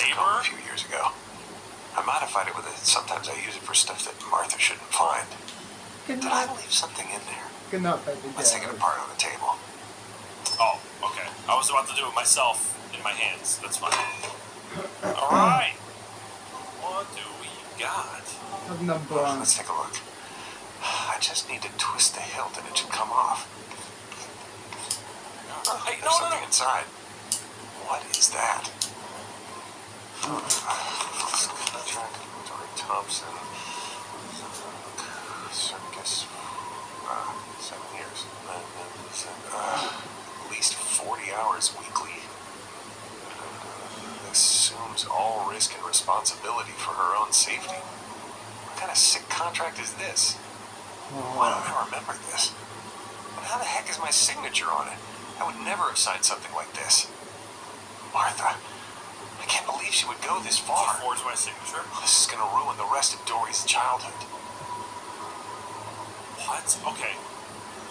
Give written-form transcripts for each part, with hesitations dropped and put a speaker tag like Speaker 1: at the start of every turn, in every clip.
Speaker 1: saber a few years ago. I modified it with it. Sometimes I use it for stuff that Martha shouldn't find. Did I leave something in there? Let's take it apart on the table. Oh, okay. I was about to do it myself in my hands. That's fine. Alright. What do we got? Let's take a look. I just need to twist the hilt and it should come off. Hey, there's something inside. What is that? Dory Thompson. Circus. 7 years. At least 40 hours weekly. Assumes all risk and responsibility for her own safety. What kind of sick contract is this? Why don't I remember this? And how the heck is my signature on it? I would never have signed something like this. Martha, I can't believe she would go this far. She forged my signature? This is gonna ruin the rest of Dory's childhood. What? Okay.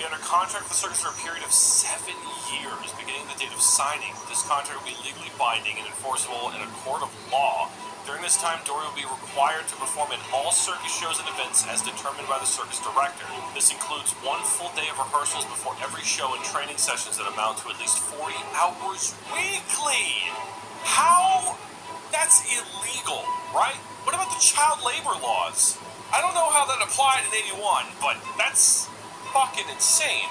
Speaker 1: Be under contract with the circus for a period of 7 years, beginning the date of signing. This contract will be legally binding and enforceable in a court of law. During this time, Dory will be required to perform in all circus shows and events as determined by the circus director. This includes 1 full day of rehearsals before every show and training sessions that amount to at least 40 hours weekly. How? That's illegal, right? What about the child labor laws? I don't know how that applied in 81, but that's fucking insane.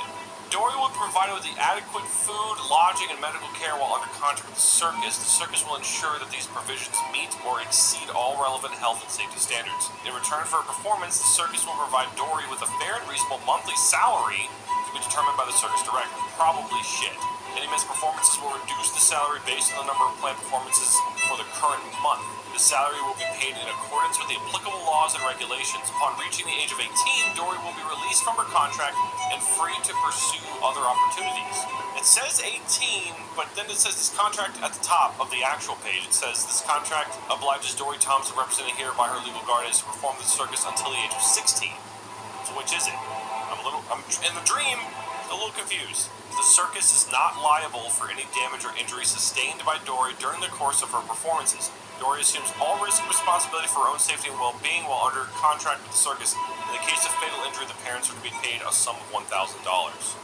Speaker 1: Dory will be provided with the adequate food, lodging, and medical care while under contract with the circus. The circus will ensure that these provisions meet or exceed all relevant health and safety standards. In return for her performance, the circus will provide Dory with a fair and reasonable monthly salary to be determined by the circus director. Probably shit. Any missed performances will reduce the salary based on the number of planned performances for the current month. The salary will be paid in accordance with the applicable laws and regulations. Upon reaching the age of 18, Dory will be released from her contract and free to pursue other opportunities. It says 18, but then it says this contract at the top of the actual page. It says this contract obliges Dory Thompson, represented here by her legal guardians, to perform the circus until the age of 16. So which is it? I'm in the dream, a little confused. The circus is not liable for any damage or injury sustained by Dory during the course of her performances. Dory assumes all risk and responsibility for her own safety and well-being while under contract with the circus. In the case of fatal injury, the parents are to be paid a sum of $1,000.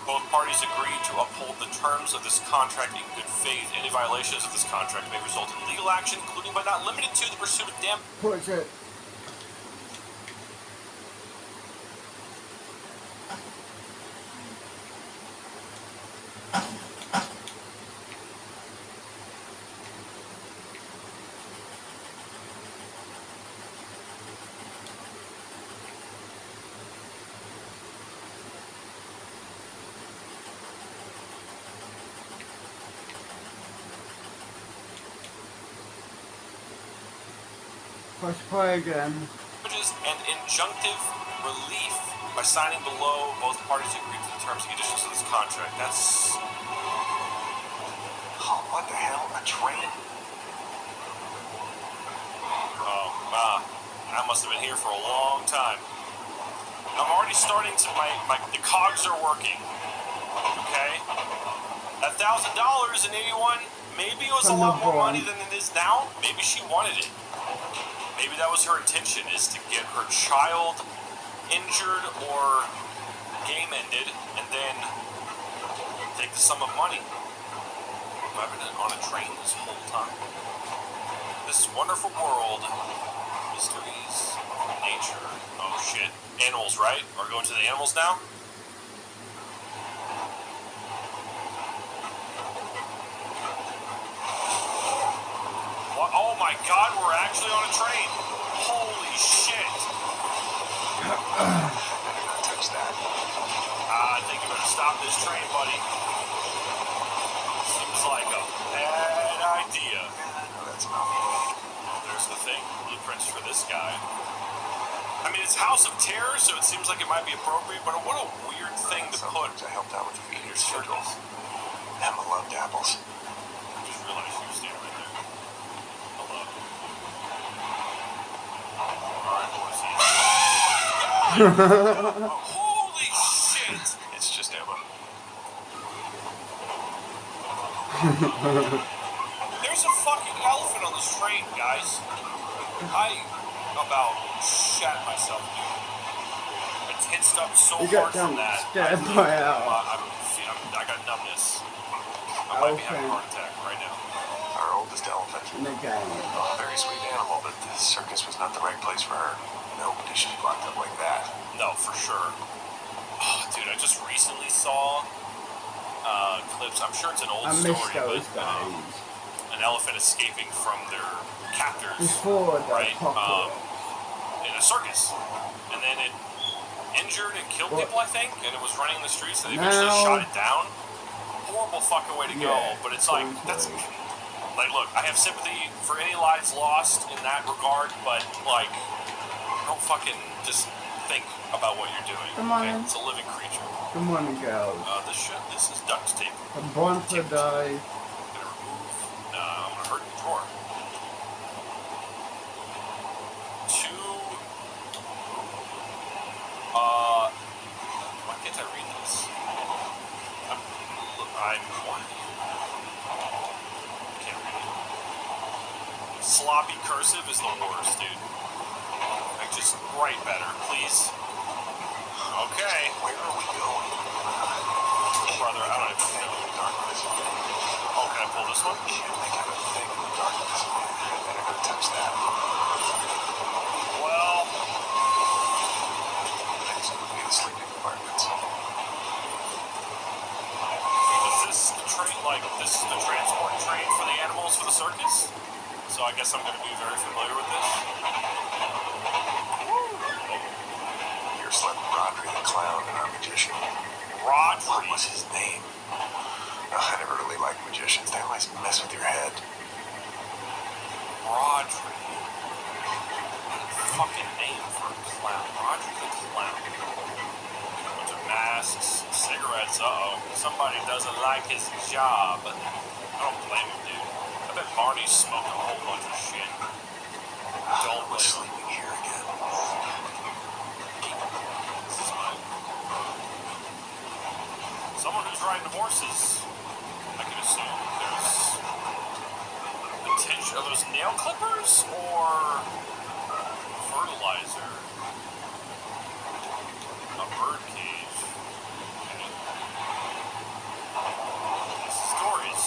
Speaker 1: Both parties agree to uphold the terms of this contract in good faith. Any violations of this contract may result in legal action, including but not limited to the pursuit of damage.
Speaker 2: Let's play again.
Speaker 1: And injunctive relief by signing below. Both parties agree to the terms and conditions of this contract. That's... Oh, what the hell? A train? Oh, I must have been here for a long time. I'm already starting to... the cogs are working. Okay? $1,000 in 81, maybe it was a lot more money than it is now. Maybe she wanted it. Maybe that was her intention, is to get her child injured or game ended, and then take the sum of money. I've been on a train this whole time. This wonderful world, mysteries, nature. Oh shit. Animals, right? We're going to the animals now? Oh my god, we're actually on a train. Holy shit. Touch that. I think you better stop this train, buddy. Seems like a bad idea. No, that's not. Oh, there's the thing. Blueprints for this guy. I mean, it's House of Terror, so it seems like it might be appropriate, but what a weird thing to put. I helped out with the feeder circles. Emma loved apples. I just realized she was standing right there. Holy shit! It's just Emma. There's a fucking elephant on this train, guys. I about shat myself, dude. I tensed up so
Speaker 2: You
Speaker 1: hard
Speaker 2: got
Speaker 1: from that.
Speaker 2: scared by
Speaker 1: I got numbness. I might be having a heart attack right now.
Speaker 3: Our oldest elephant.
Speaker 2: in the game.
Speaker 3: A very sweet animal, but the circus was not the right place for her. Nobody should be locked up like that.
Speaker 1: No, for sure. Oh, dude, I just recently saw clips. I'm sure it's an old
Speaker 2: I miss
Speaker 1: story,
Speaker 2: those
Speaker 1: but
Speaker 2: days.
Speaker 1: an elephant escaping from their captors,
Speaker 2: Before the
Speaker 1: right?
Speaker 2: apocalypse.
Speaker 1: In a circus, and then it injured and killed people, I think, and it was running the streets, and they eventually shot it down. Horrible fucking way to go, but it's like, that's, like, look, I have sympathy for any lives lost in that regard, but, like, don't fucking just think about what you're doing,
Speaker 2: Come on.
Speaker 1: okay? It's a living creature.
Speaker 2: Good morning, girls.
Speaker 1: This is duct tape.
Speaker 2: I'm born to die.
Speaker 1: I'm gonna remove, I'm gonna hurt the drawer. Why can't I read this? I'm what? Can't read it. Sloppy cursive is the worst, dude. Like, just write better, please. Okay.
Speaker 3: Where are we going?
Speaker 1: Brother, I don't even know.
Speaker 3: Darkness.
Speaker 1: Oh, can I pull this one?
Speaker 3: Can't make out a thing in the darkness. I better go touch that.
Speaker 1: Well,
Speaker 3: Next would be the sleeping apartments.
Speaker 1: is this the train, like, this is the transport train for the animals for the circus? So I guess I'm going to be very familiar with this.
Speaker 3: Here slept Rodri the clown and our magician. What
Speaker 1: Rodri.
Speaker 3: was his name? I never really liked magicians. They always mess with your head.
Speaker 1: Rodri. Fucking name for a clown. Rodri the clown. Bunch of masks, cigarettes. Uh-oh. Somebody doesn't like his job. I don't blame him, dude. I bet Marty's smoked a whole bunch of shit. Don't
Speaker 3: was
Speaker 1: blame him.
Speaker 3: sleeping here again.
Speaker 1: This is mine. Someone who's riding horses. I can assume there's potential. Are those nail clippers or fertilizer? A bird cage. Okay. Stories.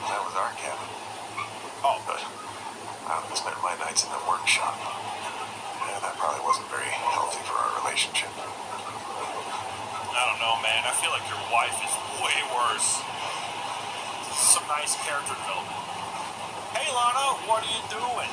Speaker 3: That was our cabin.
Speaker 1: Oh,
Speaker 3: But I often spent my nights in the workshop. Yeah, that probably wasn't very healthy for our relationship.
Speaker 1: I don't know, man. I feel like your wife is way worse. Some nice character development. Hey, Lana, what are you doing?